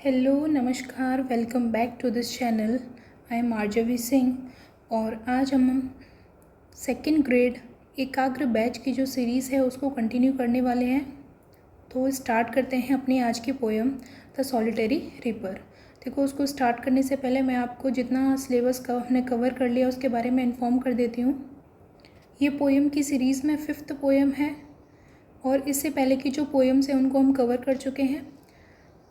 Hello नमस्कार, welcome back to this channel. I am Arjavi Singh और आज हम सेकंड ग्रेड एकाग्र बैच की जो सीरीज़ है उसको कंटिन्यू करने वाले हैं। तो स्टार्ट करते हैं अपनी आज की पोएम द सॉलिटरी रीपर। देखो, उसको स्टार्ट करने से पहले मैं आपको जितना सिलेबस का हमने कवर कर लिया उसके बारे में इन्फॉर्म कर देती हूँ। ये पोएम की सीरीज़ में 5th पोएम है और इससे पहले की जो पोएम्स हैं उनको हम कवर कर चुके हैं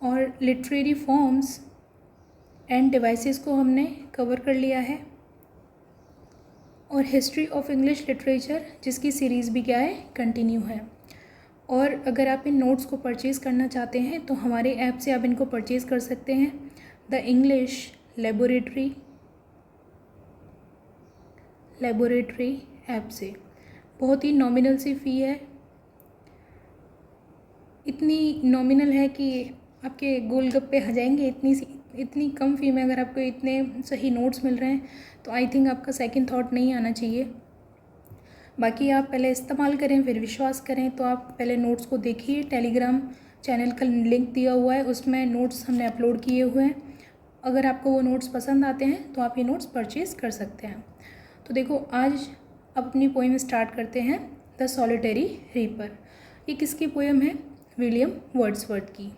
और लिटरेरी फॉर्म्स एंड डिवाइसेस को हमने कवर कर लिया है और हिस्ट्री ऑफ इंग्लिश लिटरेचर जिसकी सीरीज़ भी क्या है, कंटिन्यू है। और अगर आप इन नोट्स को परचेज़ करना चाहते हैं तो हमारे ऐप से आप इनको परचेज़ कर सकते हैं, द इंग्लिश लेबोरेटरी ऐप से। बहुत ही नॉमिनल सी फ़ी है, इतनी नॉमिनल है कि आपके गोलगप्पे आ जाएंगे। इतनी कम फ़ी में अगर आपको इतने सही नोट्स मिल रहे हैं तो आई थिंक आपका सेकंड थॉट नहीं आना चाहिए। बाकी आप पहले इस्तेमाल करें फिर विश्वास करें। तो आप पहले नोट्स को देखिए, टेलीग्राम चैनल का लिंक दिया हुआ है, उसमें नोट्स हमने अपलोड किए हुए हैं। अगर आपको वो नोट्स पसंद आते हैं तो आप ये नोट्स परचेज़ कर सकते हैं। तो देखो, आज अपनी पोएम स्टार्ट करते हैं, द सॉलिटरी रीपर। ये किसकी पोएम है? विलियम वर्ड्सवर्थ की।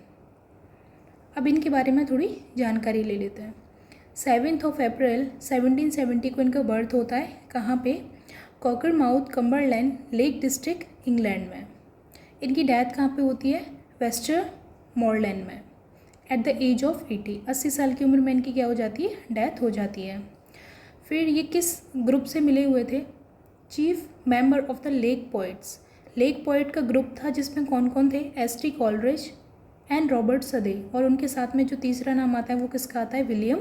अब इनके बारे में थोड़ी जानकारी ले लेते हैं। 7 अप्रैल 1770 को इनका बर्थ होता है। कहाँ पे? कॉकरमाउथ, कम्बरलैंड, लेक डिस्ट्रिक्ट, इंग्लैंड में। इनकी डेथ कहाँ पे होती है? वेस्टरमोरलैंड में, एट द एज ऑफ 80 साल की उम्र में इनकी क्या हो जाती है? डेथ हो जाती है। फिर ये किस ग्रुप से मिले हुए थे? Chief member of the lake poets. Lake poet का ग्रुप था जिसमें कौन कौन थे? एस.टी. कॉलरिज एंड रॉबर्ट सदे, और उनके साथ में जो तीसरा नाम आता है वो किसका आता है? विलियम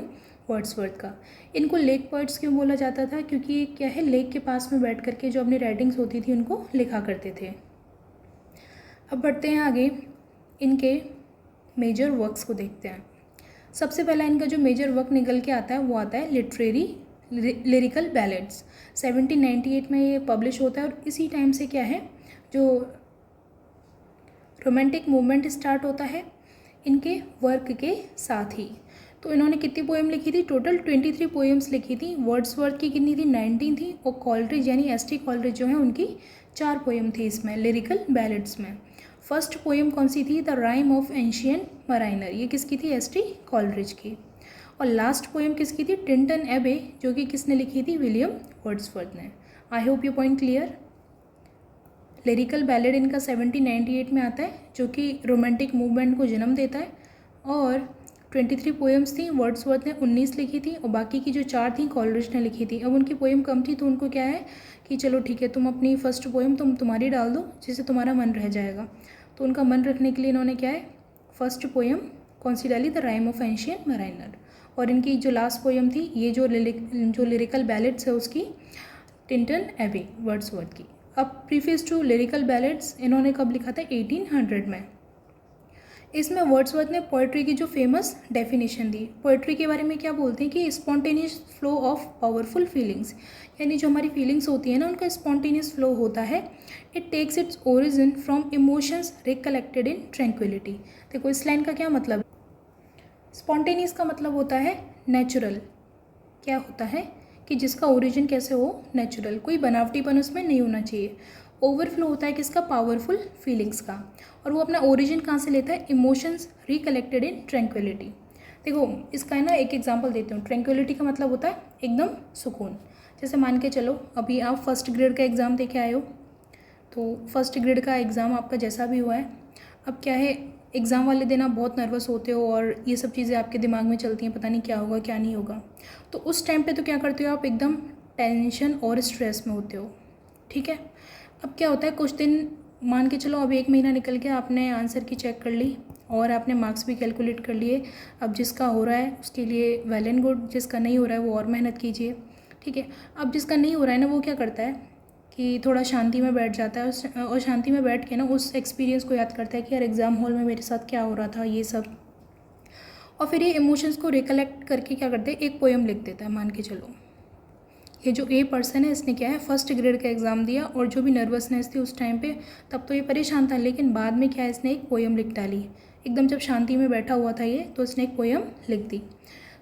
वर्ड्सवर्थ का। इनको लेक पोइट्स क्यों बोला जाता था? क्योंकि ये क्या है, लेक के पास में बैठ करके जो अपनी राइटिंग्स होती थी उनको लिखा करते थे। अब बढ़ते हैं आगे, इनके मेजर वर्क्स को देखते हैं। सबसे पहला इनका जो मेजर वर्क निकल के आता है वो आता है लिरिकल बैलेड्स। 1798 में ये पब्लिश होता है और इसी टाइम से क्या है, जो रोमांटिक मूवमेंट स्टार्ट होता है इनके वर्क के साथ ही। तो इन्होंने कितनी पोएम लिखी थी? टोटल 23 पोएम्स लिखी थी। वर्ड्सवर्थ की कितनी थी? 19 थी। और कॉलरिज यानी एस.टी. कॉलरिज जो है उनकी 4 पोएम थी इसमें, लिरिकल बैलेड्स में। फर्स्ट पोएम कौन सी थी? The rhyme of ancient mariner, ये किसकी थी? एस.टी. कॉलरिज की। और लास्ट पोएम किसकी थी? टिंटन एबे, जो कि किसने लिखी थी? विलियम वर्ड्सवर्थ ने। I hope you point clear. Lyrical ballad इनका 1798 में आता है जो कि रोमांटिक मूवमेंट को जन्म देता है। और 23 पोएम्स थी, वर्ड्सवर्थ ने 19 लिखी थी और बाकी की जो 4 थी कॉलरिज ने लिखी थी। अब उनकी पोएम कम थी तो उनको क्या है कि चलो ठीक है, तुम अपनी फर्स्ट पोएम तुम्हारी डाल दो जिससे तुम्हारा मन रह जाएगा। तो उनका मन रखने के लिए इन्होंने क्या है, फर्स्ट पोएम कौन सी डाली? The rhyme of ancient mariner. और इनकी जो लास्ट पोएम थी, ये जो लिरिकल बैलेड्स है उसकी, टिंटन एबे, वर्ड्सवर्थ की। अब प्रीफेस टू लिरिकल बैलेड्स इन्होंने कब लिखा था? 1800 में। इसमें वर्ड्सवर्थ ने पोएट्री की जो फेमस डेफिनेशन दी, पोएट्री के बारे में क्या बोलते हैं कि spontaneous flow of powerful feelings, यानी जो हमारी फीलिंग्स होती है ना उनका स्पॉन्टेनियस फ्लो होता है। It takes its origin from emotions recollected in tranquillity. देखो, इस लाइन का क्या मतलब है? स्पॉन्टेनियस का मतलब होता है नेचुरल। क्या होता है कि जिसका ओरिजिन कैसे हो? नेचुरल, कोई बनावटीपन उसमें नहीं होना चाहिए। ओवरफ्लो होता है किसका? पावरफुल फीलिंग्स का। और वो अपना ओरिजिन कहाँ से लेता है? Emotions recollected in tranquillity. देखो, इसका है ना एक एग्जांपल देती हूँ। ट्रैंक्विलिटी का मतलब होता है एकदम सुकून। जैसे मान के चलो अभी आप फर्स्ट ग्रेड का एग्ज़ाम दे के आए हो, तो फर्स्ट ग्रेड का एग्ज़ाम आपका जैसा भी हुआ है, अब क्या है, एग्ज़ाम वाले दिन आप बहुत नर्वस होते हो और ये सब चीज़ें आपके दिमाग में चलती हैं, पता नहीं क्या होगा क्या नहीं होगा। तो उस टाइम पे तो क्या करते हो आप? एकदम टेंशन और स्ट्रेस में होते हो, ठीक है। अब क्या होता है, कुछ दिन मान के चलो, अब 1 महीना निकल के आपने आंसर की चेक कर ली और आपने मार्क्स भी कैलकुलेट कर लिए। अब जिसका हो रहा है उसके लिए वेल एंड गुड, जिसका नहीं हो रहा है वो और मेहनत कीजिए, ठीक है। अब जिसका नहीं हो रहा है ना, वो क्या करता है कि थोड़ा शांति में बैठ जाता है और शांति में बैठ के ना उस एक्सपीरियंस को याद करता है कि यार एग्ज़ाम हॉल में मेरे साथ क्या हो रहा था, ये सब। और फिर ये इमोशंस को रिकलेक्ट करके क्या करते हैं, एक पोएम लिख देता है। मान के चलो ये जो ए पर्सन है इसने क्या है, फर्स्ट ग्रेड का एग्ज़ाम दिया और जो भी नर्वसनेस थी उस टाइम पे, तब तो ये परेशान था, लेकिन बाद में क्या है, इसने एक पोएम लिख डाली एकदम जब शांति में बैठा हुआ था ये, तो उसने एक पोएम लिख दी।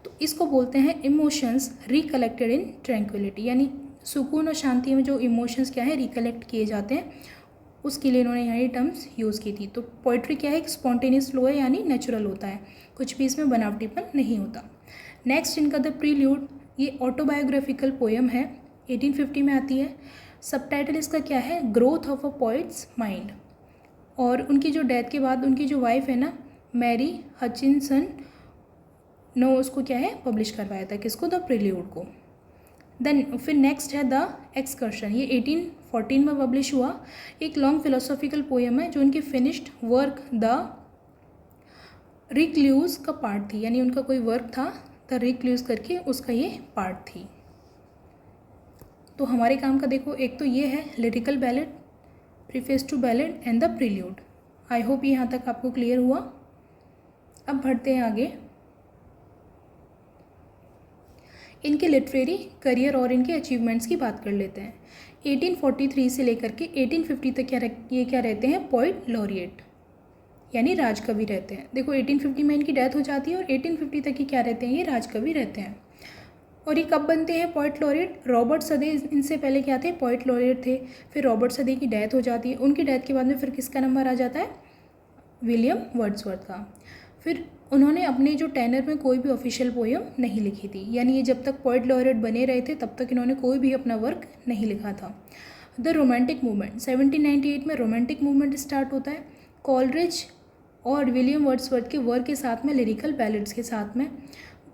तो इसको बोलते हैं इमोशंस रिकलेक्टेड इन ट्रैंक्विलिटी, यानी सुकून और शांति में जो इमोशंस क्या है रिकलेक्ट किए जाते हैं, उसके लिए इन्होंने यहाँ ये टर्म्स यूज़ की थी। तो पोइट्री क्या है, एक स्पॉन्टेनियस फ्लो है, यानी नेचुरल होता है, कुछ भी इसमें बनावटीपन नहीं होता। नेक्स्ट इनका द प्रील्यूड, ये ऑटोबायोग्राफिकल पोएम है, 1850 में आती है। सबटाइटल इसका क्या है, growth of a poets mind. और उनकी जो डेथ के बाद उनकी जो वाइफ है ना, मैरी हचिनसन, नो उसको क्या है पब्लिश करवाया था, किसको, द प्रील्यूड को। देन फिर नेक्स्ट है द एक्सकर्शन, ये 1814 में पब्लिश हुआ। एक लॉन्ग फिलोसॉफिकल पोएम है जो उनकी फिनिश्ड वर्क द रिक्ल्यूज का पार्ट थी, यानी उनका कोई वर्क था द रिक्ल्यूज करके, उसका ये पार्ट थी। तो हमारे काम का देखो, एक तो ये है lyrical ballad, preface to ballad and the prelude. I hope ये यहाँ तक आपको क्लियर हुआ। अब बढ़ते हैं आगे, इनके लिटरेरी करियर और इनके अचीवमेंट्स की बात कर लेते हैं। 1843 से लेकर के 1850 तक ये क्या रहते हैं, पोइट लॉरिएट, यानी राजकवि रहते हैं। देखो 1850 में इनकी डेथ हो जाती है और 1850 तक ये क्या रहते हैं, ये राजकवि रहते हैं। और ये कब बनते हैं पोइट लॉरिएट, रॉबर्ट सदे इनसे पहले क्या थे, पोइट लॉरिएट थे। फिर रॉबर्ट सदे की डेथ हो जाती है, उनकी डेथ के बाद में फिर किसका नंबर आ जाता है, विलियम वर्ड्सवर्थ का। फिर उन्होंने अपने जो टेनर में कोई भी ऑफिशियल पोएम नहीं लिखी थी, यानी ये जब तक पोइट लॉरिएट बने रहे थे तब तक इन्होंने कोई भी अपना वर्क नहीं लिखा था। द रोमांटिक मूवमेंट, 1798 में रोमांटिक मूवमेंट स्टार्ट होता है। कॉलरिज और विलियम वर्ड्सवर्थ के वर्क के साथ में, लिरिकल बैलेड्स के साथ में,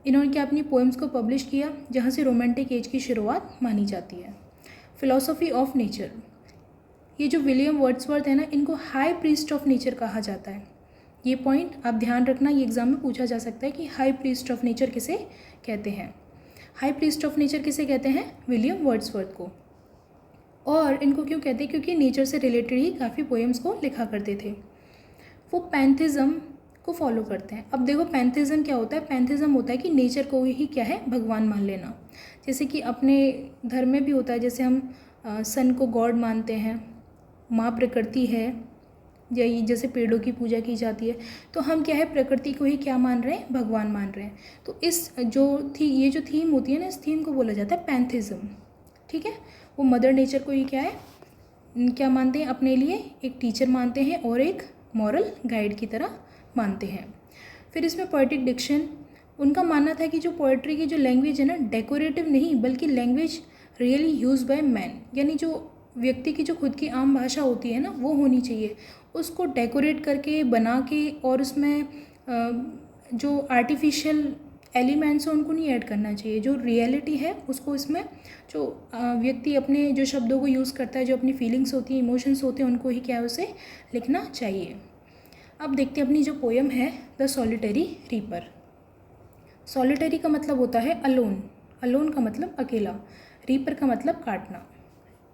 इन्होंने क्या अपनी पोएम्स को पब्लिश किया, जहाँ से रोमांटिक एज की शुरुआत मानी जाती है। फिलॉसफी ऑफ नेचर, ये जो विलियम वर्ड्सवर्थ है ना, इनको हाई प्रीस्ट ऑफ नेचर कहा जाता है। ये पॉइंट आप ध्यान रखना, ये एग्जाम में पूछा जा सकता है कि हाई प्रीस्ट ऑफ नेचर किसे कहते हैं। हाई प्रीस्ट ऑफ नेचर किसे कहते हैं, विलियम वर्ड्सवर्थ को। और इनको क्यों कहते हैं, क्योंकि नेचर से रिलेटेड ही काफ़ी पोएम्स को लिखा करते थे। वो पैंथिज्म को फॉलो करते हैं। अब देखो पैंथिज्म क्या होता है, पैंथिज्म होता है कि नेचर को ही क्या है, भगवान मान लेना। जैसे कि अपने धर्म में भी होता है, जैसे हम सन को गॉड मानते हैं, माँ प्रकृति है, यही जैसे पेड़ों की पूजा की जाती है, तो हम क्या है, प्रकृति को ही क्या मान रहे हैं, भगवान मान रहे हैं। तो इस ये जो थीम होती है ना, इस थीम को बोला जाता है पैंथिज्म। ठीक है, वो मदर नेचर को ही क्या है, क्या मानते हैं, अपने लिए एक टीचर मानते हैं और एक मॉरल गाइड की तरह मानते हैं। फिर इसमें पोएटिक डिक्शन, उनका मानना था कि जो पोएट्री की जो लैंग्वेज है ना, डेकोरेटिव नहीं बल्कि language really use by man, यानी जो व्यक्ति की जो खुद की आम भाषा होती है ना, वो होनी चाहिए। उसको डेकोरेट करके बना के और उसमें जो आर्टिफिशियल एलिमेंट्स हैं उनको नहीं ऐड करना चाहिए। जो रियलिटी है उसको इसमें जो व्यक्ति अपने जो शब्दों को यूज़ करता है, जो अपनी फीलिंग्स होती हैं, इमोशंस होते हैं, उनको ही क्या है उसे लिखना चाहिए। अब देखते हैं अपनी जो पोएम है द सॉलिटरी रीपर। सॉलिटरी का मतलब होता है अलोन, अलोन का मतलब अकेला, रीपर का मतलब काटना,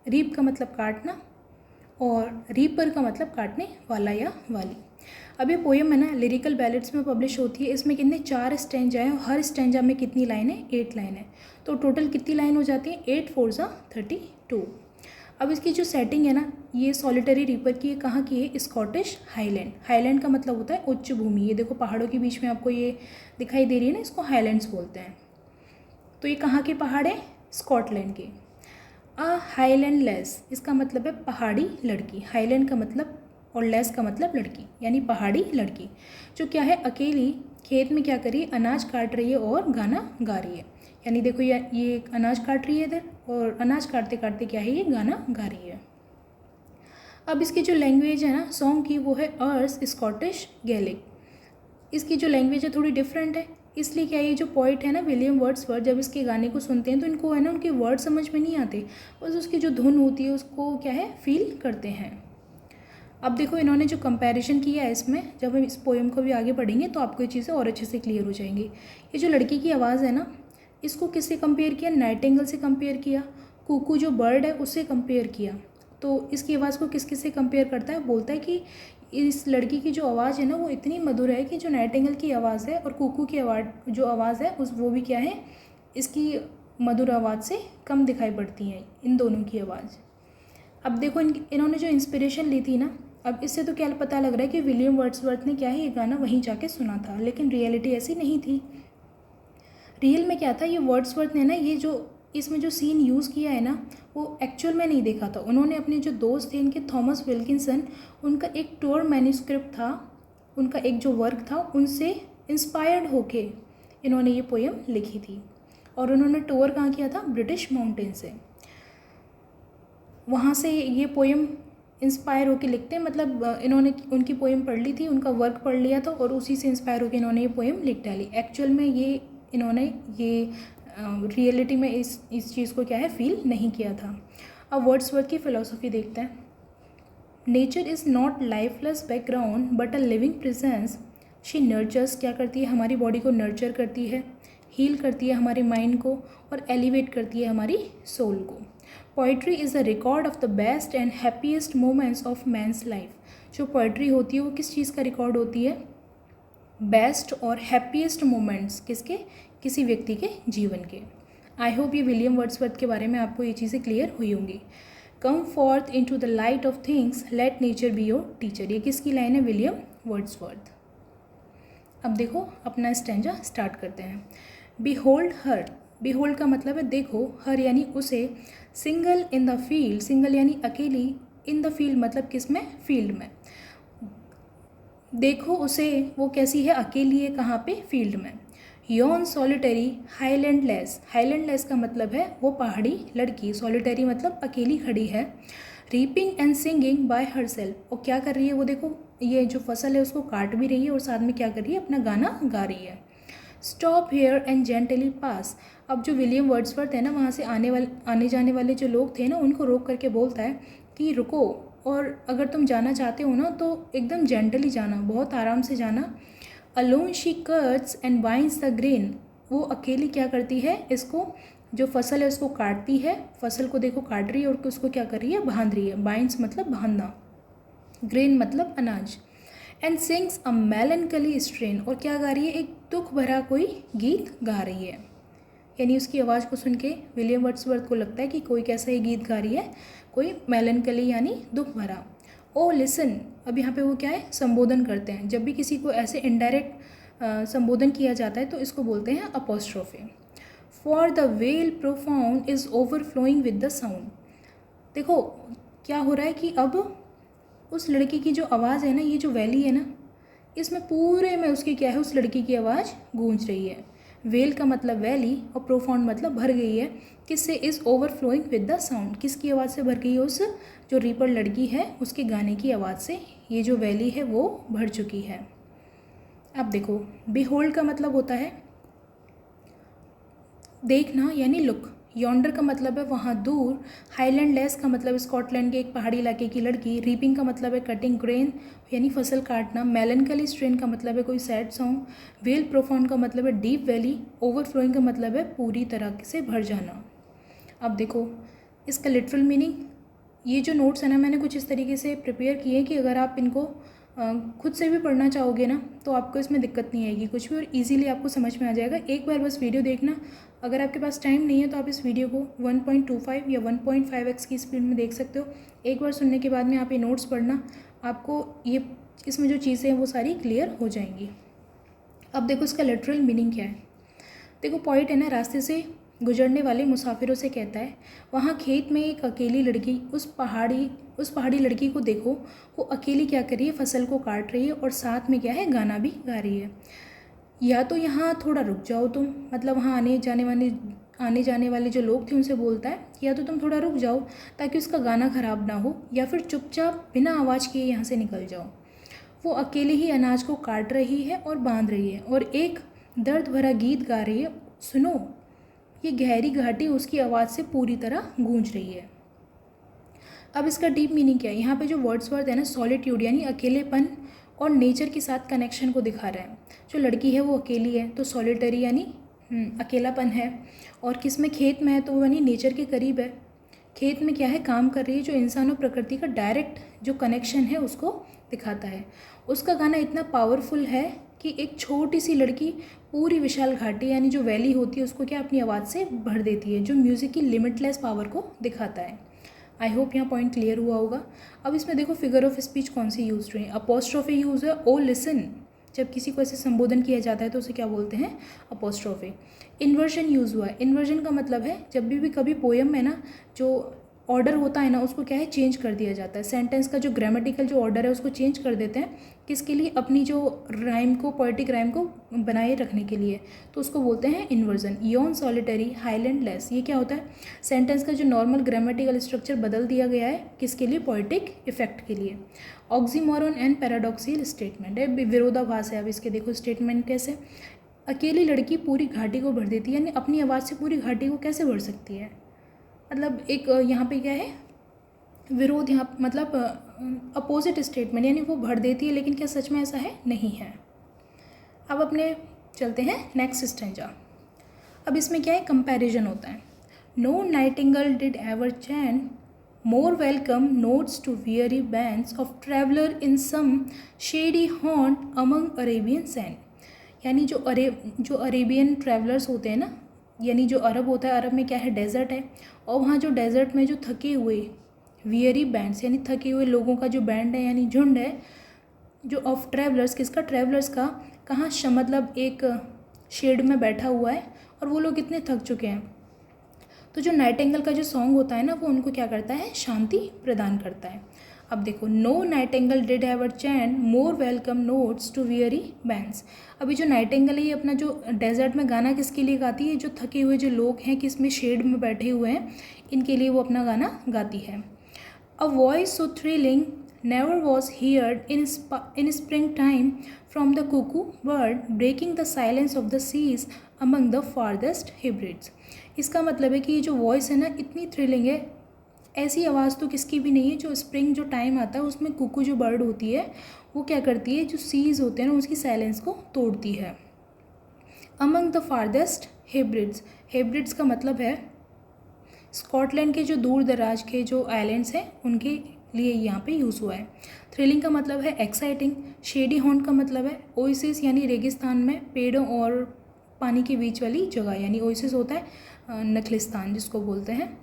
रीप का मतलब काटना और रीपर का मतलब काटने वाला या वाली। अब ये पोएम है ना, लिरिकल बैलेड्स में पब्लिश होती है। इसमें कितने 4 स्टैंजा हैं और हर स्टैंजा में कितनी लाइन है, 8 लाइन है। तो टोटल कितनी लाइन हो जाती है, 8 4 जा 32। अब इसकी जो सेटिंग है ना, ये सॉलिटरी रीपर की है, कहाँ की है, स्कॉटिश हाईलैंड। हाईलैंड का मतलब होता है उच्च भूमि। ये देखो पहाड़ों के बीच में आपको ये दिखाई दे रही है ना, इसको हाईलैंड्स बोलते हैं। तो ये कहाँ के पहाड़ है, स्कॉटलैंड के। हाईलैंड लेस, इसका मतलब है पहाड़ी लड़की। हाईलैंड का मतलब और लेस का मतलब लड़की, यानी पहाड़ी लड़की, जो क्या है, अकेली खेत में क्या कर रही है, अनाज काट रही है और गाना गा रही है। यानी देखो ये अनाज काट रही है इधर, और अनाज काटते काटते क्या है, ये गाना गा रही है। अब इसकी जो लैंग्वेज है ना सॉन्ग की, वो है अर्स स्कॉटिश गैलिक। इसकी जो लैंग्वेज है थोड़ी डिफरेंट है, इसलिए क्या ये जो पोइट है ना विलियम वर्ड्सवर्थ, जब इसके गाने को सुनते हैं तो इनको है ना उनके वर्ड समझ में नहीं आते, बस उसकी जो धुन होती है उसको क्या है फील करते हैं। अब देखो इन्होंने जो कंपैरिजन किया है इसमें, जब हम इस पोएम को भी आगे पढ़ेंगे तो आपको ये चीज़ें और अच्छे से क्लियर हो जाएंगी। ये जो लड़की की आवाज़ है ना, इसको किससे कंपेयर किया, नाइटिंगेल से कंपेयर किया। कुकू जो बर्ड है उससे कंपेयर किया। तो इसकी आवाज़ को किस किस से कंपेयर करता है, बोलता है कि इस लड़की की जो आवाज़ है ना वो इतनी मधुर है कि जो नाइटिंगेल की आवाज़ है और कुकू की जो आवाज़ है वो भी क्या है, इसकी मधुर आवाज़ से कम दिखाई पड़ती है इन दोनों की आवाज़। अब देखो इन्होंने जो इंस्पिरेशन ली थी ना अब इससे तो क्या पता लग रहा है कि विलियम वर्ड्सवर्थ ने क्या है ये गाना वहीं जाके सुना था, लेकिन रियलिटी ऐसी नहीं थी। रियल में क्या था, ये वर्ड्सवर्थ ने ना ये जो इसमें जो सीन यूज़ किया है ना वो एक्चुअल में नहीं देखा था। उन्होंने अपने जो दोस्त थे इनके थॉमस विल्किंसन, उनका एक टोर मैन्यूस्क्रिप्ट था, उनका एक जो वर्क था उनसे इंस्पायर्ड होके इन्होंने ये पोएम लिखी थी। और उन्होंने टूर कहाँ किया था, ब्रिटिश माउंटेन से। वहाँ से ये पोएम इंस्पायर होके लिखते हैं, मतलब इन्होंने उनकी पोएम पढ़ ली थी, उनका वर्क पढ़ लिया था और उसी से इंस्पायर होकर इन्होंने ये पोएम लिख डाली। एक्चुअल में ये इन्होंने ये रियलिटी में इस चीज़ को क्या है फील नहीं किया था। अब वर्ड्सवर्थ की फ़िलॉसफी देखते हैं। Nature is not lifeless background but a living presence. She nurtures, क्या करती है, हमारी बॉडी को नर्चर करती है, हील करती है हमारे माइंड को और एलिवेट करती है हमारी सोल को। Poetry is a record of the best and happiest moments of man's life. जो पोइट्री होती है वो किस चीज़ का रिकॉर्ड होती है, बेस्ट और हैप्पीएस्ट मोमेंट्स किसके, किसी व्यक्ति के जीवन के। आई होप ये विलियम वर्ड्सवर्थ के बारे में आपको ये चीज़ें क्लियर हुई होंगी। Come forth into the light of things, let nature be your teacher. ये किसकी लाइन है, विलियम वर्ड्सवर्थ। अब देखो अपना स्टैंजा स्टार्ट करते हैं। बिहोल्ड हर, बिहोल्ड का मतलब है देखो, हर यानी उसे, single in the field, single यानी अकेली, इन द फील्ड मतलब किस में, फील्ड में। देखो उसे, वो कैसी है, अकेली है, कहाँ पे, फील्ड में। यॉन सॉलिटरी हाईलैंडलेस, हाईलैंडलेस का मतलब है वो पहाड़ी लड़की, सॉलिटरी मतलब अकेली खड़ी है। Reaping and singing by her self, और क्या कर रही है वो, देखो ये जो फसल है उसको काट भी रही है और साथ में क्या कर रही है, अपना गाना गा रही है। स्टॉप हेयर एंड जेंटली पास। अब जो विलियम वर्ड्सवर्थ है ना, वहाँ से आने जाने वाले जो लोग थे ना, उनको रोक करके बोलता है कि रुको, और अगर तुम जाना चाहते हो ना तो एकदम जेंटली जाना, बहुत आराम से जाना। Alone she cuts and binds the grain, वो अकेली क्या करती है, इसको जो फसल है उसको काटती है, फसल को देखो काट रही है और उसको क्या कर रही है, बांध रही है। बाइंड्स मतलब बांधना, ग्रेन मतलब अनाज। एंड सिंग्स अ मेलनकली स्ट्रेन, और क्या गा रही है, एक दुख भरा कोई गीत गा रही है। यानी उसकी आवाज़ को सुन के विलियम वर्ड्सवर्थ को लगता है कि कोई कैसा ही गीत गा रही है, कोई मेलनकली यानी दुख भरा। ओ लिसन, अब यहाँ पे वो क्या है, संबोधन करते हैं। जब भी किसी को ऐसे इनडायरेक्ट संबोधन किया जाता है तो इसको बोलते हैं apostrophe. For the well profound is overflowing with the sound. देखो क्या हो रहा है कि अब उस लड़की की जो आवाज़ है ना, ये जो वैली है ना, इसमें पूरे में उसकी क्या है, उस लड़की की आवाज़ गूंज रही है। वेल का मतलब वैली और प्रोफाउंड मतलब भर गई है। किससे, is overflowing with the sound, किसकी आवाज़ से भर गई है, उस जो रीपर लड़की है उसके गाने की आवाज़ से ये जो वैली है वो भर चुकी है। अब देखो, बिहोल्ड का मतलब होता है देखना यानी लुक। यॉन्डर का मतलब है वहाँ दूर। हाईलैंडलेस का मतलब स्कॉटलैंड के एक पहाड़ी इलाके की लड़की। रीपिंग का मतलब है कटिंग ग्रेन यानी फसल काटना। मेलनकली स्ट्रेन का मतलब है कोई सैड सॉन्ग। वेल प्रोफाउंड का मतलब है डीप वैली। ओवरफ्लोइंग का मतलब है पूरी तरह से भर जाना। अब देखो इसका लिटरल मीनिंग, ये जो नोट्स है ना मैंने कुछ इस तरीके से प्रिपेयर किए हैं कि अगर आप इनको खुद से भी पढ़ना चाहोगे ना तो आपको इसमें दिक्कत नहीं आएगी कुछ भी, और इजीली आपको समझ में आ जाएगा। एक बार बस वीडियो देखना। अगर आपके पास टाइम नहीं है तो आप इस वीडियो को 1.25 या 1.5x की स्पीड में देख सकते हो। एक बार सुनने के बाद में आप ये नोट्स पढ़ना, आपको ये इसमें जो चीज़ें हैं वो सारी क्लियर हो जाएंगी। अब देखो इसका लिटरल मीनिंग क्या है। देखो पॉइंट है ना, रास्ते से गुजरने वाले मुसाफिरों से कहता है वहाँ खेत में एक अकेली लड़की, उस पहाड़ी लड़की को देखो, वो अकेली क्या कर रही है, फसल को काट रही है और साथ में क्या है, गाना भी गा रही है। या तो यहाँ थोड़ा रुक जाओ तुम, मतलब वहाँ आने जाने वाले जो लोग थे उनसे बोलता है या तो तुम थोड़ा रुक जाओ ताकि उसका गाना ख़राब ना हो, या फिर चुपचाप बिना आवाज़ किए यहाँ से निकल जाओ। वो अकेले ही अनाज को काट रही है और बांध रही है और एक दर्द भरा गीत गा रही है। सुनो, ये गहरी घाटी उसकी आवाज़ से पूरी तरह गूंज रही है। अब इसका डीप मीनिंग क्या है, यहाँ पे जो वर्ड्सवर्थ है ना, सॉलिट्यूड यानी अकेलेपन और नेचर के साथ कनेक्शन को दिखा रहा है। जो लड़की है वो अकेली है तो सॉलिटरी यानी अकेलापन है, और किस में, खेत में है तो वो यानी नेचर के करीब है। खेत में क्या है, काम कर रही है, जो इंसान और प्रकृति का डायरेक्ट जो कनेक्शन है उसको दिखाता है। उसका गाना इतना पावरफुल है कि एक छोटी सी लड़की पूरी विशाल घाटी यानी जो वैली होती है उसको क्या अपनी आवाज़ से भर देती है, जो म्यूज़िक की लिमिटलेस पावर को दिखाता है। आई होप यहाँ पॉइंट क्लियर हुआ होगा। अब इसमें देखो फिगर ऑफ स्पीच कौन सी यूज हुई है। अपोस्ट्रोफी यूज है, ओ लिसन, जब किसी को ऐसे संबोधन किया जाता है तो उसे क्या बोलते हैं, अपोस्ट्रोफी। इन्वर्जन यूज़ हुआ है। इन्वर्जन का मतलब है जब भी कभी पोएम में ना जो ऑर्डर होता है ना उसको क्या है, चेंज कर दिया जाता है। सेंटेंस का जो ग्रामेटिकल जो ऑर्डर है उसको चेंज कर देते हैं, किसके लिए, अपनी जो राइम को, पोएटिक राइम को बनाए रखने के लिए, तो उसको बोलते हैं इन्वर्जन। योन सॉलिटरी हाईलैंड लेस, ये क्या होता है, सेंटेंस का जो नॉर्मल ग्रामेटिकल स्ट्रक्चर बदल दिया गया है, किसके लिए, पोएटिक इफेक्ट के लिए। ऑक्सीमोरन एंड पैराडॉक्सियल स्टेटमेंट है, विरोधाभास है। अब इसके देखो स्टेटमेंट कैसे, अकेली लड़की पूरी घाटी को भर देती है, यानी अपनी आवाज़ से पूरी घाटी को कैसे भर सकती है, मतलब एक यहाँ पे क्या है, विरोध, यहाँ मतलब अपोजिट स्टेटमेंट, यानी वो भर देती है, लेकिन क्या सच में ऐसा है, नहीं है। अब अपने चलते हैं नेक्स्ट स्टेंजा। अब इसमें क्या है, कंपैरिजन होता है। No nightingale did ever chant more welcome notes to weary bands of traveler in some shady haunt among Arabian sand, यानी जो अरेबियन ट्रैवलर्स होते हैं ना, यानी जो अरब होता है, अरब में क्या है, डेजर्ट है, और वहाँ जो डेजर्ट में जो थके हुए वियरी बैंड्स, यानी थके हुए लोगों का जो बैंड है, यानी झुंड है, जो ऑफ ट्रैवलर्स, किसका, ट्रैवलर्स का, कहाँ, मतलब एक शेड में बैठा हुआ है, और वो लोग इतने थक चुके हैं। तो जो नाइटिंगेल का जो सॉन्ग होता है ना, वो उनको क्या करता है, शांति प्रदान करता है। अब देखो, no nightingale did have chant more welcome notes to weary bands. अभी जो नाइटिंगेल है ये अपना जो डेजर्ट में गाना किसके लिए गाती है, जो थके हुए जो लोग हैं, किस में, शेड में बैठे हुए हैं, इनके लिए वो अपना गाना गाती है। A voice so thrilling never was heard in springtime from the cuckoo bird breaking the silence of the seas among the farthest hybrids। इसका मतलब है कि ये जो वॉइस है ना, इतनी थ्रिलिंग है, ऐसी आवाज़ तो किसकी भी नहीं है। जो स्प्रिंग जो टाइम आता है उसमें कुकू जो बर्ड होती है वो क्या करती है, जो सीज होते हैं ना उसकी साइलेंस को तोड़ती है। अमंग द फारदेस्ट हेब्रिड्स, हेब्रिड्स का मतलब है स्कॉटलैंड के जो दूर दराज के जो आइलैंड्स हैं उनके लिए यहाँ पे यूज़ हुआ है। थ्रिलिंग का मतलब है एक्साइटिंग। शेडी हॉन्ट का मतलब है ओएसिस, यानी रेगिस्तान में पेड़ों और पानी के बीच वाली जगह, यानी ओएसिस होता है नखलिस्तान जिसको बोलते हैं।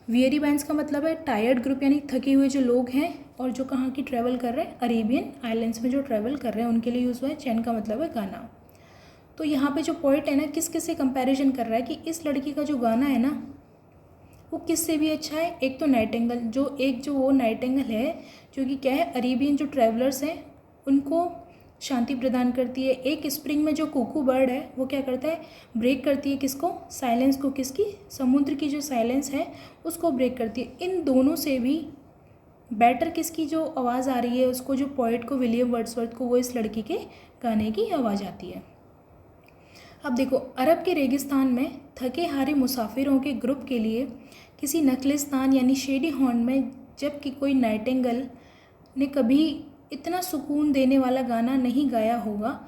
वियरी बैंड्स का मतलब है टायर्ड ग्रुप, यानी थके हुए जो लोग हैं और जो कहाँ की ट्रैवल कर रहे हैं, अरेबियन आइलैंड्स में जो ट्रैवल कर रहे हैं उनके लिए यूज़ हुआ है। चैन का मतलब है गाना। तो यहाँ पे जो पोइट है ना, किस किस से कंपैरिजन कर रहा है कि इस लड़की का जो गाना है ना वो किससे भी अच्छा है। एक तो नाइटिंगेल, जो वो नाइटिंगेल है जो कि क्या है, अरेबियन जो ट्रैवलर्स हैं उनको शांति प्रदान करती है। एक स्प्रिंग में जो कुकू बर्ड है वो क्या करता है, ब्रेक करती है किसको, साइलेंस को, किसकी, समुद्र की जो साइलेंस है उसको ब्रेक करती है। इन दोनों से भी बेटर किसकी जो आवाज़ आ रही है उसको, जो पोइट को, विलियम वर्ड्सवर्थ को, वो इस लड़की के गाने की आवाज़ आती है। अब देखो, अरब के रेगिस्तान में थके हारे मुसाफिरों के ग्रुप के लिए किसी नखलिस्तान यानी शेडी हॉर्न में जबकि कोई नाइटिंगेल ने कभी इतना सुकून देने वाला गाना नहीं गाया होगा।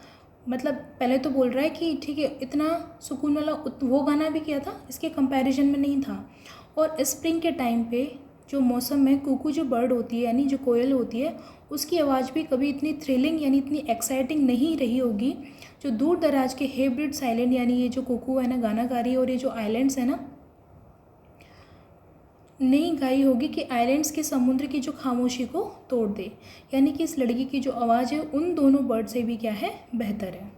मतलब पहले तो बोल रहा है कि ठीक है, इतना सुकून वाला वो गाना भी किया था, इसके कंपैरिजन में नहीं था। और स्प्रिंग के टाइम पे जो मौसम में कुकू जो बर्ड होती है, यानी जो कोयल होती है, उसकी आवाज़ भी कभी इतनी थ्रिलिंग यानी इतनी एक्साइटिंग नहीं रही होगी जो दूर दराज के हेब्रिड्स आइलैंड, यानी ये जो कुकू है ना गाना गा रही है, और ये जो आइलैंड्स है ना, नहीं गाई होगी कि आइलैंड्स के समुद्र की जो खामोशी को तोड़ दे। यानी कि इस लड़की की जो आवाज़ है उन दोनों बर्ड से भी क्या है, बेहतर है।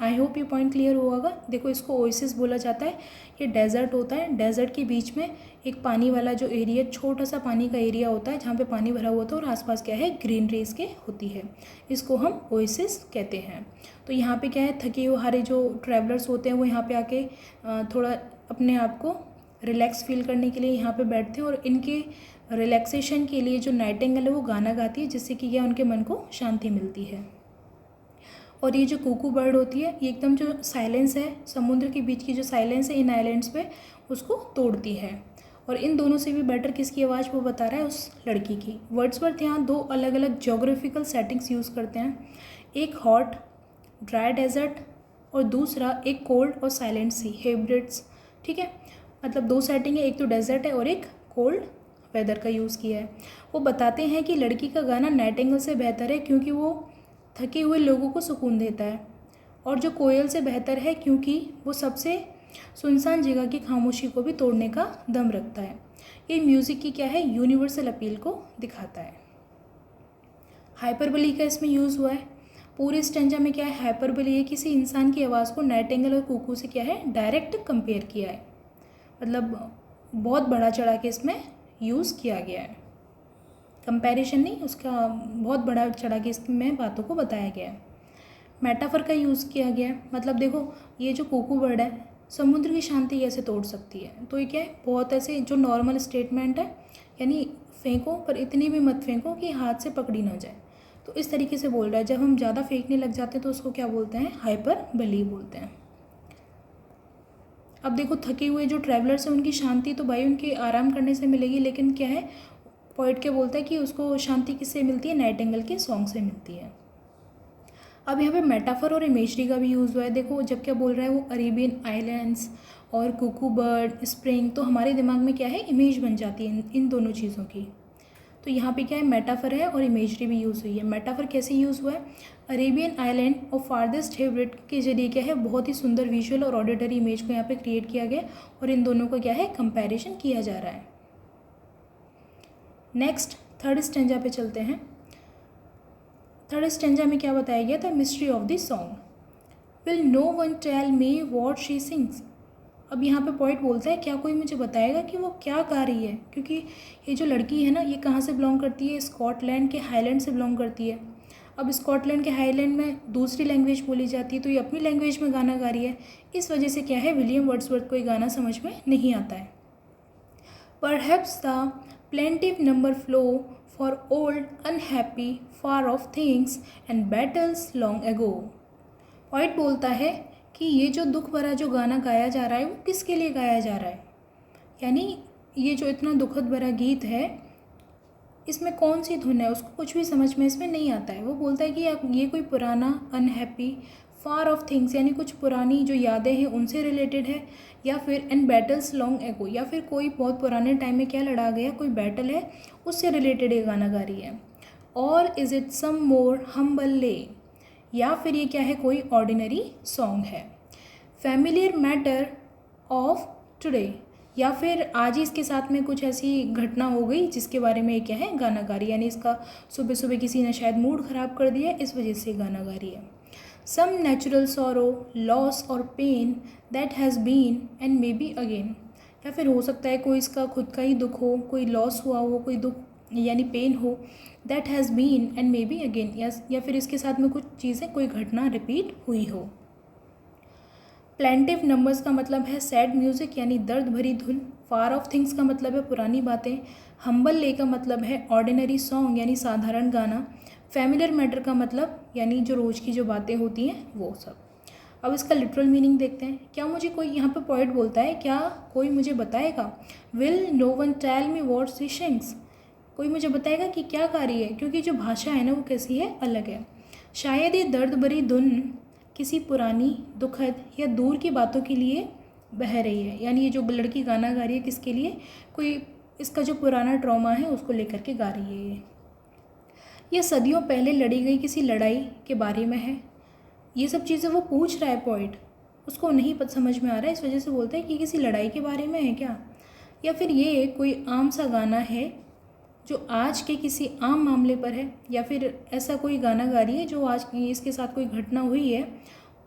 आई होप ये पॉइंट क्लियर होगा। देखो, इसको ओएसिस बोला जाता है। ये डेजर्ट होता है, डेजर्ट के बीच में एक पानी वाला जो एरिया, छोटा सा पानी का एरिया होता है जहाँ पे पानी भरा हुआ होता है और आसपास क्या है, ग्रीनरीज के होती है, इसको हम ओएसिस कहते हैं। तो यहाँ पे क्या है, थके हारे जो ट्रैवलर्स होते हैं वो यहाँ पे आके थोड़ा अपने आप को रिलैक्स फील करने के लिए यहाँ पे बैठते हैं, और इनके रिलैक्सेशन के लिए जो नाइटिंगेल है वो गाना गाती है, जिससे कि क्या उनके मन को शांति मिलती है। और ये जो कुकू बर्ड होती है ये एकदम जो साइलेंस है, समुद्र के बीच की जो साइलेंस है इन आइलैंड्स पे, उसको तोड़ती है। और इन दोनों से भी बेटर किसकी आवाज़ वो बता रहा है, उस लड़की की। वर्ड्सवर्थ यहाँ दो अलग अलग जोग्राफिकल सेटिंग्स यूज़ करते हैं, एक हॉट ड्राई डेजर्ट और दूसरा एक कोल्ड और साइलेंट सी, हेब्रिड्स। ठीक है, मतलब दो सेटिंग है, एक तो डेजर्ट है और एक कोल्ड वेदर का यूज़ किया है। वो बताते हैं कि लड़की का गाना नाइटिंगेल से बेहतर है क्योंकि वो थके हुए लोगों को सुकून देता है, और जो कोयल से बेहतर है क्योंकि वो सबसे सुनसान जगह की खामोशी को भी तोड़ने का दम रखता है। ये म्यूज़िक की क्या है, यूनिवर्सल अपील को दिखाता है। हाइपरबोली का इसमें यूज़ हुआ है। पूरे स्टेंजा में क्या है, हाइपरबोली है, किसी इंसान की आवाज़ को नाइटिंगेल और कुकू से क्या है, डायरेक्ट कंपेयर किया है, मतलब बहुत बड़ा चढ़ा के इसमें यूज़ किया गया है। कंपैरिजन नहीं, उसका बहुत बड़ा चढ़ा के इसमें बातों को बताया गया है। मेटाफर का यूज़ किया गया है, मतलब देखो ये जो कुकू बर्ड है समुद्र की शांति कैसे तोड़ सकती है, तो ये क्या है, बहुत ऐसे जो नॉर्मल स्टेटमेंट है, यानी फेंको पर इतनी भी मत फेंको कि हाथ से पकड़ी ना जाए, तो इस तरीके से बोल रहा है। जब हम ज़्यादा फेंकने लग जाते हैं तो उसको क्या बोलते हैं, हाइपरबोली बोलते हैं। अब देखो थके हुए जो ट्रैवलर्स हैं उनकी शांति तो भाई उनके आराम करने से मिलेगी, लेकिन क्या है, पोइट क्या बोलता है कि उसको शांति किससे मिलती है, नाइटिंगेल के सॉन्ग से मिलती है। अब यहाँ पे मेटाफर और इमेजरी का भी यूज़ हुआ है। देखो जब क्या बोल रहा है वो अरेबियन आइलैंड्स और कुकू बर्ड, स्प्रिंग, तो हमारे दिमाग में क्या है, इमेज बन जाती है इन दोनों चीज़ों की। तो यहाँ पे क्या है, मेटाफर है और इमेजरी भी यूज़ हुई है। मेटाफर कैसे यूज़ हुआ है, अरेबियन आइलैंड और फारदेस्ट हेब्रिड के जरिए क्या है, बहुत ही सुंदर विजुअल और ऑडिटरी इमेज को यहाँ पे क्रिएट किया गया और इन दोनों का क्या है, कंपैरिजन किया जा रहा है। नेक्स्ट थर्ड स्टेंजा पे चलते हैं। थर्ड स्टेंजा में क्या बताया गया था, mystery of the song, will no one tell me what she sings. अब यहाँ पे पॉइंट बोलता है क्या कोई मुझे बताएगा कि वो क्या गा रही है, क्योंकि ये जो लड़की है ना ये कहाँ से बिलोंग करती है, स्कॉटलैंड के हाईलैंड से बिलोंग करती है। अब स्कॉटलैंड के हाईलैंड में दूसरी लैंग्वेज बोली जाती है, तो ये अपनी लैंग्वेज में गाना गा रही है। इस वजह से क्या है, विलियम वर्ड्सवर्थ को ये गाना समझ में नहीं आता है। Perhaps the plaintiff number flow for old unhappy far of things and battles long ago. Point बोलता है कि ये जो दुख भरा जो गाना गाया जा रहा है वो किसके लिए गाया जा रहा है, यानी ये जो इतना दुखद भरा गीत है इसमें कौन सी धुन है, उसको कुछ भी समझ में इसमें नहीं आता है। वो बोलता है कि ये कोई पुराना अनहैप्पी फार ऑफ थिंग्स, यानी कुछ पुरानी जो यादें हैं उनसे रिलेटेड है, या फिर एंड बैटल्स लॉन्ग एगो, या फिर कोई बहुत पुराने टाइम में क्या लड़ा गया, कोई बैटल है उससे रिलेटेड ये गाना गा रही है। और is it some more humble lay, या फिर ये क्या है, कोई ऑर्डिनरी सॉन्ग है। फैमिलियर मैटर ऑफ टुडे, या फिर आज ही इसके साथ में कुछ ऐसी घटना हो गई जिसके बारे में ये क्या है, गाना गा रही है, यानी इसका सुबह सुबह किसी ने शायद मूड ख़राब कर दिया इस वजह से गाना गा रही है। सम नेचुरल सॉरो, लॉस और pain that has been and may be again, या फिर हो सकता है कोई इसका खुद का ही दुख हो, कोई लॉस हुआ हो, कोई दुख यानी पेन हो, that has been and may be again, या फिर इसके साथ में कुछ चीज़ें, कोई घटना रिपीट हुई हो। प्लेंटिव नंबर्स का मतलब है सैड म्यूज़िक यानी दर्द भरी धुन। फार ऑफ थिंग्स का मतलब है पुरानी बातें। हम्बल ले का मतलब है ऑर्डिनरी सॉन्ग यानी साधारण गाना। फैमिलियर मैटर का मतलब यानी जो रोज़ की जो बातें होती हैं वो सब। अब इसका लिटरल मीनिंग देखते हैं। क्या मुझे कोई, यहाँ पे पोएट बोलता है क्या कोई मुझे बताएगा, will no one tell me what she sings, कोई मुझे बताएगा कि क्या गा रही है, क्योंकि जो भाषा है ना वो कैसी है, अलग है। शायद ये दर्द भरी धुन किसी पुरानी, दुखद या दूर की बातों के लिए बह रही है, यानी ये जो लड़की गाना गा रही है किसके लिए, कोई इसका जो पुराना ट्रॉमा है उसको लेकर के गा रही है। ये सदियों पहले लड़ी गई किसी लड़ाई के बारे में है। ये सब चीज़ें वो पूछ रहा है पोइट, उसको नहीं समझ में आ रहा है, इस वजह से बोलता है कि किसी लड़ाई के बारे में है क्या, या फिर ये कोई आम सा गाना है जो आज के किसी आम मामले पर है, या फिर ऐसा कोई गाना गा रही है जो आज इसके साथ कोई घटना हुई है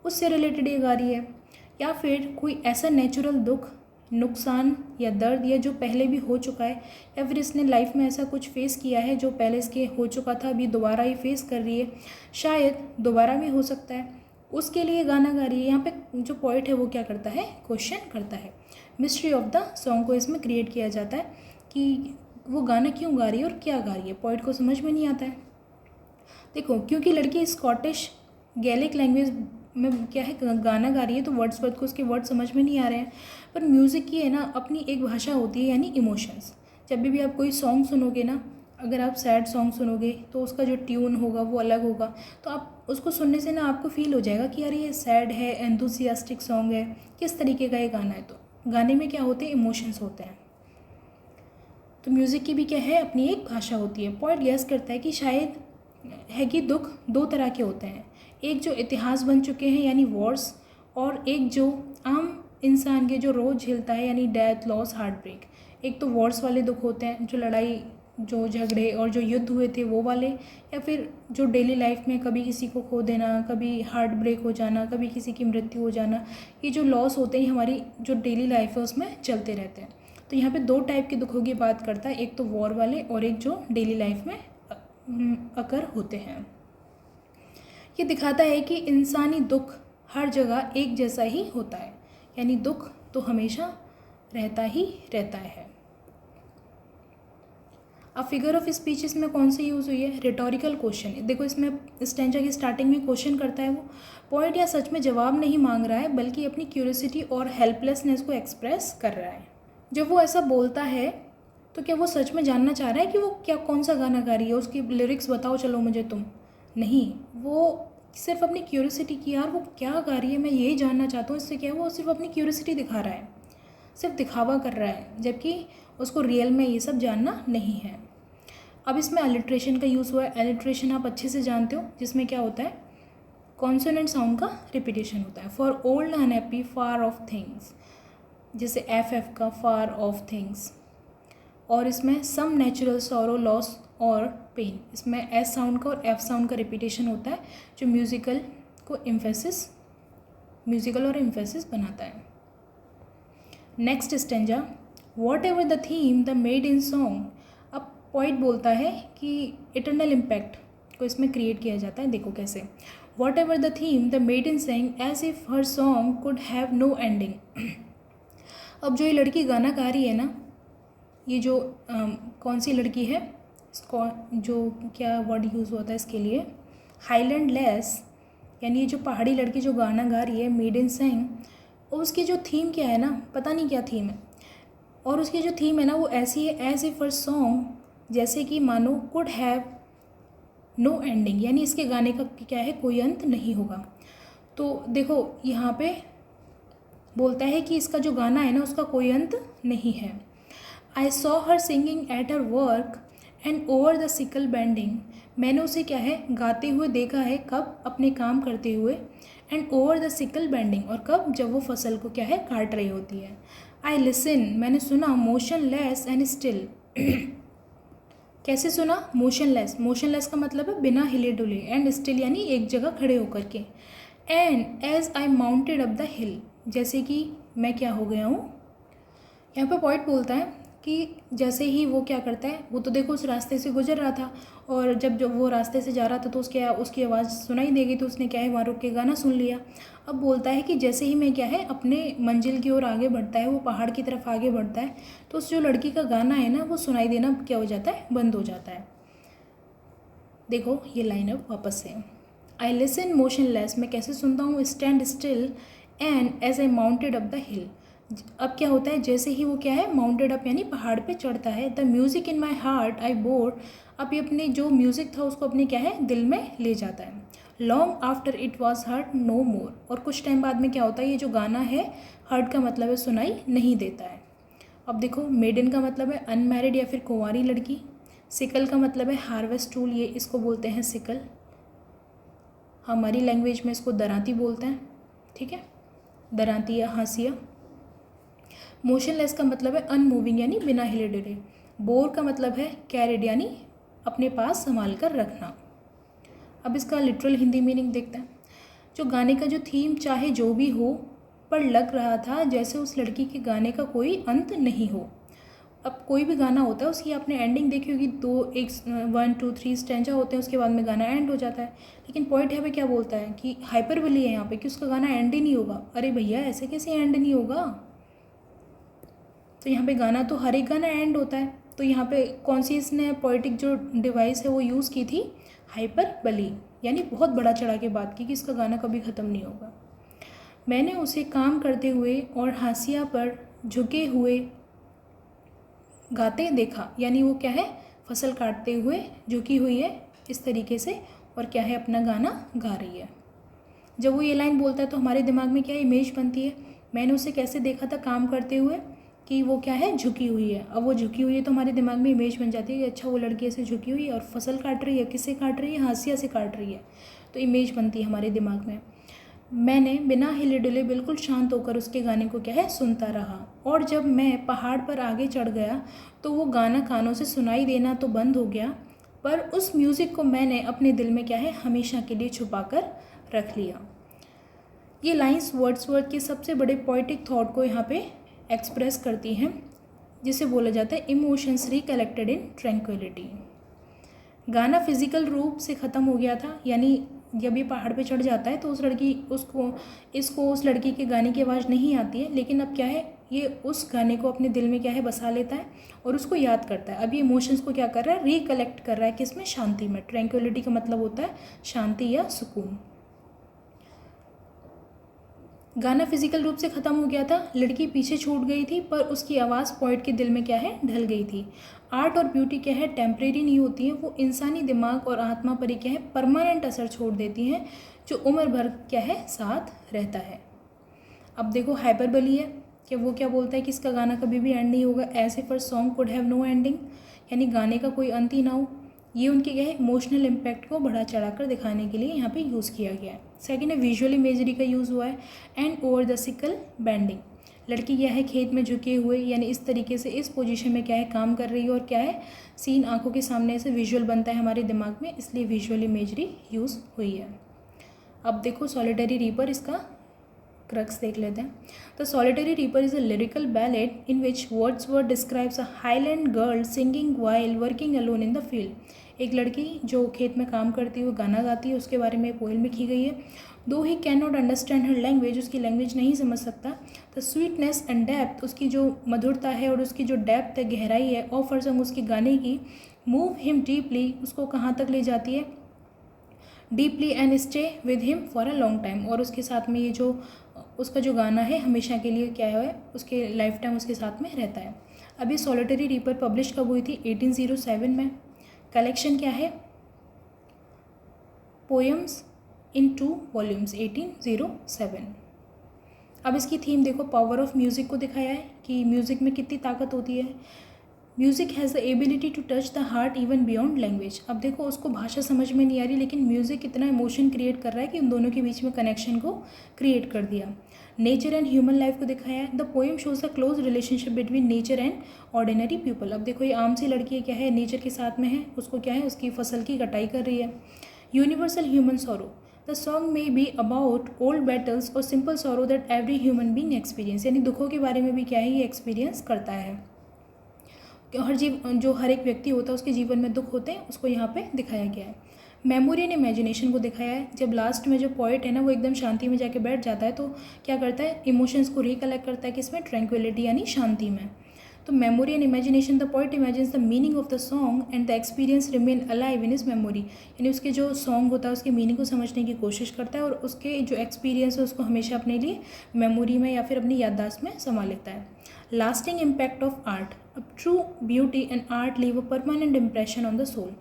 उससे रिलेटेड ये गा रही है, या फिर कोई ऐसा नेचुरल दुख, नुकसान या दर्द या जो पहले भी हो चुका है, या फिर इसने लाइफ में ऐसा कुछ फेस किया है जो पहले इसके हो चुका था अभी दोबारा ही फेस कर रही है, शायद दोबारा भी हो सकता है, उसके लिए गाना गा रही है। यहाँ पे जो पोइट है वो क्या करता है, क्वेश्चन करता है। मिस्ट्री ऑफ द सॉन्ग को इसमें क्रिएट किया जाता है कि वो गाना क्यों गा रही है और क्या गा रही है, पोइट को समझ में नहीं आता है। देखो क्योंकि लड़की स्कॉटिश गैलिक लैंग्वेज में क्या है गाना गा रही है, तो वर्ड्सवर्थ को उसके वर्ड समझ में नहीं आ रहे हैं, पर म्यूज़िक की है ना अपनी एक भाषा होती है यानी इमोशंस। जब भी आप कोई सॉन्ग सुनोगे ना, अगर आप सैड सॉन्ग सुनोगे तो उसका जो ट्यून होगा वो अलग होगा, तो आप उसको सुनने से ना आपको फील हो जाएगा कि यार ये सैड है, एंथुसियास्टिक सॉन्ग है, किस तरीके का ये गाना है। तो गाने में क्या होते हैं, इमोशंस होते हैं। तो म्यूज़िक की भी क्या है, अपनी एक भाषा होती है। पॉइंट गैस करता है कि शायद है कि दुख दो तरह के होते हैं, एक जो इतिहास बन चुके हैं यानी वॉर्स, और एक जो आम इंसान के जो रोज़ झेलता है, यानी डेथ, लॉस, हार्ट ब्रेक। एक तो वॉर्स वाले दुख होते हैं, जो लड़ाई, जो झगड़े और जो युद्ध हुए थे वो वाले, या फिर जो डेली लाइफ में कभी किसी को खो देना, कभी हार्ट ब्रेक हो जाना, कभी किसी की मृत्यु हो जाना। ये जो लॉस होते हैं हमारी जो डेली लाइफ है उसमें चलते रहते हैं। तो यहाँ पे 2 टाइप के दुखों की बात करता है, एक तो वॉर वाले और एक जो डेली लाइफ में अकर होते हैं। ये दिखाता है कि इंसानी दुख हर जगह एक जैसा ही होता है, यानी दुख तो हमेशा रहता ही रहता है। अब फिगर ऑफ स्पीच इसमें कौन सी यूज़ हुई है? Rhetorical question. देखो इसमें स्टैंजा की स्टार्टिंग में क्वेश्चन करता है वो। पॉइंट या सच में जवाब नहीं मांग रहा है, बल्कि अपनी क्यूरियोसिटी और हेल्पलेसनेस को एक्सप्रेस कर रहा है। जब वो ऐसा बोलता है तो क्या वो सच में जानना चाह रहा है कि वो क्या कौन सा गाना गा रही है, उसकी लिरिक्स बताओ चलो मुझे तुम? नहीं, वो सिर्फ अपनी क्यूरियोसिटी की, यार वो क्या गा रही है मैं यही जानना चाहता हूँ, इससे क्या है, वो सिर्फ अपनी क्यूरियोसिटी दिखा रहा है, सिर्फ दिखावा कर रहा है, जबकि उसको रियल में ये सब जानना नहीं है। अब इसमें अलिट्रेशन का यूज़ हुआ है। अलिट्रेशन आप अच्छे से जानते हो, जिसमें क्या होता है, कॉन्सोनेंट साउंड का रिपीटेशन होता है। For old unhappy far of things, जैसे एफ का फार ऑफ थिंग्स। और इसमें सम नेचुरल सॉरो, लॉस और पेन, इसमें एस साउंड का और एफ साउंड का रिपीटेशन होता है, जो म्यूजिकल और एम्फेसिस बनाता है। Next stanza, what ever the theme the made in song. अब पॉइंट बोलता है कि इटर्नल इम्पैक्ट को इसमें क्रिएट किया जाता है। देखो कैसे, whatever the theme the maiden sang as if her song could have no ending. अब जो ये लड़की गाना गा रही है ना, ये जो कौन सी लड़की है, इसको जो क्या वर्ड यूज़ होता है इसके लिए, हाईलैंड लेस, यानी ये जो पहाड़ी लड़की जो गाना गा रही है, मेड इन सेंग, और उसकी जो थीम क्या है ना, पता नहीं क्या थीम है, और उसकी जो थीम है ना वो ऐसी है, एज इफ हर सॉन्ग, जैसे कि मानो कुड हैव नो एंडिंग, यानी इसके गाने का क्या है, कोई अंत नहीं होगा। तो देखो यहाँ पे बोलता है कि इसका जो गाना है ना उसका कोई अंत नहीं है। I saw her singing at her work and over the sickle bending. मैंने उसे क्या है गाते हुए देखा है, कब, अपने काम करते हुए, and over the sickle bending, और कब, जब वो फसल को क्या है काट रही होती है। आई लिसन, मैंने सुना, मोशनलेस एंड स्टिल। कैसे सुना? मोशनलेस का मतलब है बिना हिले डुले, एंड स्टिल यानी एक जगह खड़े होकर के। And as I mounted up the hill, जैसे कि मैं क्या हो गया हूँ। यहाँ पे पॉइंट बोलता है कि जैसे ही वो क्या करता है, वो तो देखो उस रास्ते से गुजर रहा था, और जब वो रास्ते से जा रहा था तो उसकी आवाज़ सुनाई देगी, तो उसने क्या है वहाँ रुक के गाना सुन लिया। अब बोलता है कि जैसे ही मैं क्या है अपने मंजिल की ओर आगे बढ़ता है, वो पहाड़ की तरफ आगे बढ़ता है, तो उस जो लड़की का गाना है ना वो सुनाई देना क्या हो जाता है, बंद हो जाता है। देखो ये लाइन अब वापस से, आई लिसन मोशनलेस, मैं कैसे सुनता हूँ, stand still, and as I mounted up the hill. अब क्या होता है, जैसे ही वो क्या है माउंटेड अप यानी पहाड़ पे चढ़ता है, the music in my heart I bore, अब ये अपने जो म्यूज़िक था उसको अपने क्या है दिल में ले जाता है। Long after it was heard no more, और कुछ टाइम बाद में क्या होता है, ये जो गाना है हर्ड का मतलब है सुनाई नहीं देता है। अब देखो, मेडन का मतलब है अनमैरिड या फिर कुंवारी लड़की। सिकल का मतलब है हार्वेस्ट टूल, ये इसको बोलते हैं सिकल, हमारी लैंग्वेज में इसको दरांती बोलते हैं, ठीक है, दरांती या हाशिया। मोशनलेस का मतलब है अनमूविंग यानी बिना हिले डुले। बोर का मतलब है कैरिड यानी अपने पास संभाल कर रखना। अब इसका लिटरल हिंदी मीनिंग देखते हैं। जो गाने का जो थीम चाहे जो भी हो, पर लग रहा था जैसे उस लड़की के गाने का कोई अंत नहीं हो। अब कोई भी गाना होता है उसकी आपने एंडिंग देखी होगी, 1 2 3 स्टैंजा होते हैं, उसके बाद में गाना एंड हो जाता है। लेकिन पॉइंट यहाँ पे क्या बोलता है कि हाइपरबोली है यहाँ पे कि उसका गाना एंड ही नहीं होगा। अरे भैया ऐसे कैसे एंड नहीं होगा, तो यहाँ पे गाना तो हर एक गाना एंड होता है। तो यहाँ पे कौन सी इसने पोएटिक जो डिवाइस है वो यूज़ की थी, हाइपरबली, यानी बहुत बड़ा चढ़ा के बात की कि इसका गाना कभी ख़त्म नहीं होगा। मैंने उसे काम करते हुए और हाशिया पर झुके हुए गाते देखा, यानी वो क्या है फसल काटते हुए झुकी हुई है इस तरीके से, और क्या है अपना गाना गा रही है। जब वो ये लाइन बोलता है तो हमारे दिमाग में क्या इमेज बनती है, मैंने उसे कैसे देखा था काम करते हुए, कि वो क्या है झुकी हुई है। अब वो झुकी हुई है तो हमारे दिमाग में इमेज बन जाती है कि अच्छा वो लड़की ऐसे झुकी हुई है और फसल काट रही है, किससे काट रही है, हाशिया से काट रही है, तो इमेज बनती है हमारे दिमाग में। मैंने बिना हिले डुले बिल्कुल शांत होकर उसके गाने को क्या है सुनता रहा, और जब मैं पहाड़ पर आगे चढ़ गया तो वो गाना कानों से सुनाई देना तो बंद हो गया, पर उस म्यूज़िक को मैंने अपने दिल में क्या है हमेशा के लिए छुपा कर रख लिया। ये लाइंस वर्ड्सवर्थ के सबसे बड़े पोइटिक थॉट को यहाँ पे एक्सप्रेस करती हैं, जिसे बोला जाता है इमोशंस रिकलेक्टेड इन ट्रैंक्विलिटी। गाना फिजिकल रूप से ख़त्म हो गया था, यानी जब ये पहाड़ पे चढ़ जाता है तो उस लड़की के गाने की आवाज़ नहीं आती है, लेकिन अब क्या है ये उस गाने को अपने दिल में क्या है बसा लेता है और उसको याद करता है। अब ये इमोशंस को क्या कर रहा है, रिकलेक्ट कर रहा है, किसमें, शांति में। ट्रैंक्विलिटी का मतलब होता है शांति या सुकून। गाना फिजिकल रूप से ख़त्म हो गया था, लड़की पीछे छूट गई थी, पर उसकी आवाज़ पोइट के दिल में क्या है ढल गई थी। आर्ट और ब्यूटी क्या है टेम्परेरी नहीं होती हैं, वो इंसानी दिमाग और आत्मा पर ही क्या है परमानेंट असर छोड़ देती हैं, जो उम्र भर क्या है साथ रहता है। अब देखो हाइपरबली है कि वो क्या बोलता है कि इसका गाना कभी भी एंड नहीं होगा, as if song could have no ending, यानी गाने का कोई अंत ही ना हो। ये उनके क्या है इमोशनल इम्पैक्ट को बढ़ा चढ़ा कर दिखाने के लिए यहाँ पे यूज़ किया गया है। सेकेंड है विजुअल इमेजरी का यूज़ हुआ है। And over the sickle bending, लड़की क्या है खेत में झुके हुए, यानी इस तरीके से इस पोजीशन में क्या है काम कर रही है, और क्या है सीन आंखों के सामने से विजुअल बनता है हमारे दिमाग में, इसलिए विजुअल इमेजरी यूज़ हुई है। अब देखो सॉलिटरी रीपर, इसका क्रक्स देख लेते हैं। The solitary reaper is a lyrical ballad in which Wordsworth describes a highland girl singing while working alone in the field. एक लड़की जो खेत में काम करती हुई गाना गाती है, उसके बारे में पोएम लिखी गई है। दो he can not understand her language, उसकी लैंग्वेज नहीं समझ सकता। द स्वीटनेस एंड डेप्थ, उसकी जो मधुरता है और उसकी जो डेप्थ है गहराई है, ऑफर सॉन्ग उसके गाने की, मूव हिम डीपली, उसको कहाँ तक ले जाती है, deeply and stay with him for a long time, और उसके साथ में ये जो उसका जो गाना है हमेशा के लिए क्या है उसके लाइफ टाइम उसके साथ में रहता है। अभी सॉलिटरी रीपर पब्लिश कब हुई थी, 1807 में। कलेक्शन क्या है, पोएम्स इन 2 वॉल्यूम्स, 1807। अब इसकी थीम देखो, पावर ऑफ म्यूज़िक को दिखाया है कि म्यूज़िक में कितनी ताकत होती है। Music has the ability to touch the heart even beyond language. अब देखो उसको भाषा समझ में नहीं आ रही, लेकिन म्यूज़िक इतना इमोशन क्रिएट कर रहा है कि उन दोनों के बीच में कनेक्शन को क्रिएट कर दिया। नेचर एंड ह्यूमन लाइफ को दिखाया है। The poem shows the close relationship between nature and ordinary people. अब देखो ये आम सी लड़की है, क्या है नेचर के साथ में है, उसको क्या है उसकी फसल की कटाई कर रही है। Universal human sorrow, the song में बी अबाउट ओल्ड बैटल्स और simple sorrow that every human being experience, यानी दुखों के बारे में भी क्या है ये एक्सपीरियंस करता है। हर एक व्यक्ति होता है उसके जीवन में दुख होते हैं, उसको यहाँ पे दिखाया गया है। मेमोरी एंड इमेजिनेशन को दिखाया है। जब लास्ट में जो पोइट है ना वो एकदम शांति में जाके बैठ जाता है, तो क्या करता है इमोशंस को रिकलेक्ट करता है, किसमें, ट्रैंक्विलिटी यानी शांति में। तो memory and imagination, the poet imagines the meaning of the song and the experience remain alive in his memory, यानी उसके जो सॉन्ग होता है उसके मीनिंग को समझने की कोशिश करता है और उसके जो एक्सपीरियंस है उसको हमेशा अपने लिए मेमोरी में या फिर अपनी याददाश्त में संभाल लेता है। लास्टिंग इम्पैक्ट ऑफ आर्ट, अब true beauty and art leave a permanent impression on the soul.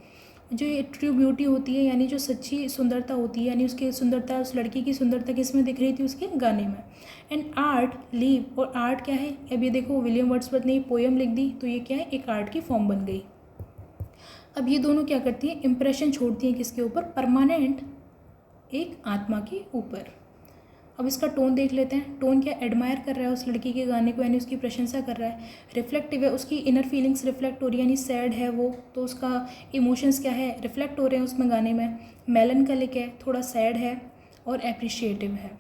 जो ये ट्रू ब्यूटी होती है यानी जो सच्ची सुंदरता होती है, यानी उसकी सुंदरता, उस लड़की की सुंदरता किसमें दिख रही थी, उसके गाने में। एंड आर्ट लीव, और आर्ट क्या है, अब ये देखो विलियम वर्ड्सवर्थ ने पोएम लिख दी तो ये क्या है एक आर्ट की फॉर्म बन गई। अब ये दोनों क्या करती हैं, इंप्रेशन छोड़ती हैं किसके ऊपर, परमानेंट एक आत्मा के ऊपर। अब इसका टोन देख लेते हैं। टोन क्या, एडमायर कर रहा है उस लड़की के गाने को, यानी उसकी प्रशंसा कर रहा है। रिफ्लेक्टिव है, उसकी इनर फीलिंग्स रिफ्लेक्ट हो रही है, यानी सैड है वो तो उसका इमोशंस क्या है रिफ्लेक्ट हो रहे हैं उसमें गाने में। मेलनकलिक है, थोड़ा सैड है। और एप्रिशिएटिव है,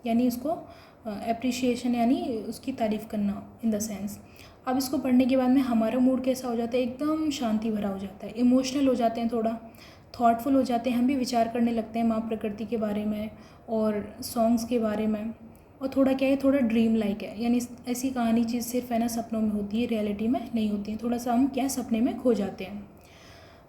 यानी उसको एप्रिशिएशन यानी उसकी तारीफ़ करना इन द सेंस। अब इसको पढ़ने के बाद में हमारा मूड कैसा हो जाता है, एकदम शांति भरा हो जाता है, इमोशनल हो जाते हैं, थोड़ा थॉटफुल हो जाते हैं, हम भी विचार करने लगते हैं माँ प्रकृति के बारे में और सॉन्ग्स के बारे में। और थोड़ा क्या है, थोड़ा ड्रीम लाइक है, यानी ऐसी कहानी चीज़ सिर्फ है ना सपनों में होती है, रियलिटी में नहीं होती है, थोड़ा सा हम क्या सपने में खो जाते हैं।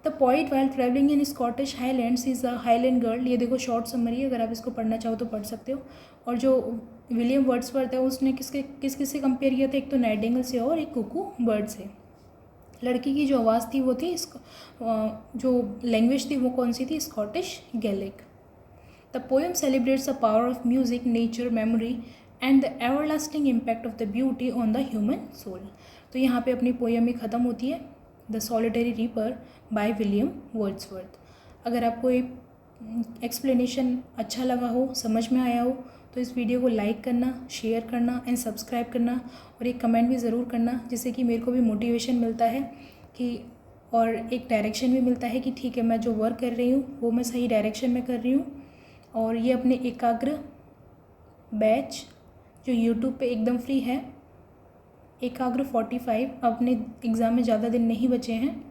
The poet while travelling in Scottish highlands is a highland girl, ये देखो शॉर्ट समरी है, अगर आप इसको पढ़ना चाहो तो पढ़ सकते हो। और जो विलियम वर्ड्सवर्थ है उसने किस से कंपेयर किया था, एक तो नाइटिंगेल से और एक कुकू बर्ड से। लड़की की जो आवाज़ थी वो थी जो लैंग्वेज थी वो कौन सी थी, Scottish Gaelic. The poem celebrates the power of music, nature, memory and the everlasting impact of the beauty on the human soul. तो यहाँ पे अपनी पोएम ही ख़त्म होती है, the solitary reaper by William Wordsworth. अगर आपको ये एक्सप्लेनेशन अच्छा लगा हो, समझ में आया हो, तो इस वीडियो को लाइक करना, शेयर करना एंड सब्सक्राइब करना और एक कमेंट भी ज़रूर करना, जिससे कि मेरे को भी मोटिवेशन मिलता है कि और एक डायरेक्शन भी मिलता है कि ठीक है, मैं जो वर्क कर रही हूँ वो मैं सही डायरेक्शन में कर रही हूँ। और ये अपने एकाग्र बैच जो यूट्यूब पे एकदम फ्री है, एकाग्र 45, अपने एग्ज़ाम में ज़्यादा दिन नहीं बचे हैं,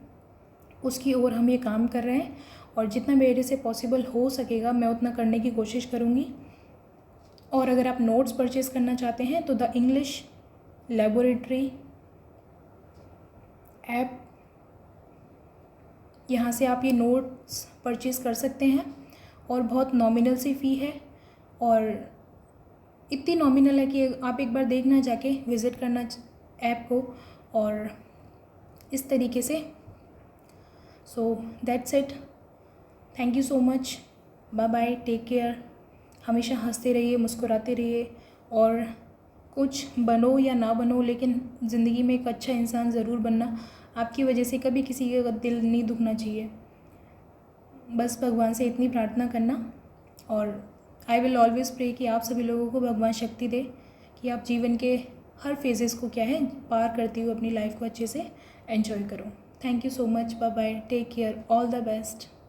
उसकी ओर हम ये काम कर रहे हैं और जितना मेरे से पॉसिबल हो सकेगा मैं उतना करने की कोशिश करूँगी। और अगर आप नोट्स परचेज़ करना चाहते हैं तो द इंग्लिश लेबोरेटरी ऐप, यहाँ से आप ये नोट्स परचेज़ कर सकते हैं और बहुत नॉमिनल सी फ़ी है और इतनी नॉमिनल है कि आप एक बार देखना, जाके विज़िट करना ऐप को। और इस तरीके से so that's it, thank you so much, bye bye, take care. हमेशा हंसते रहिए, मुस्कुराते रहिए और कुछ बनो या ना बनो, लेकिन ज़िंदगी में एक अच्छा इंसान ज़रूर बनना। आपकी वजह से कभी किसी का दिल नहीं दुखना चाहिए। बस भगवान से इतनी प्रार्थना करना और आई विल ऑलवेज़ प्रे कि आप सभी लोगों को भगवान शक्ति दे कि आप जीवन के हर फेजेस को क्या है पार करते हुए अपनी लाइफ को अच्छे से एंजॉय करो। Thank you so much, bye bye, take care, all the best.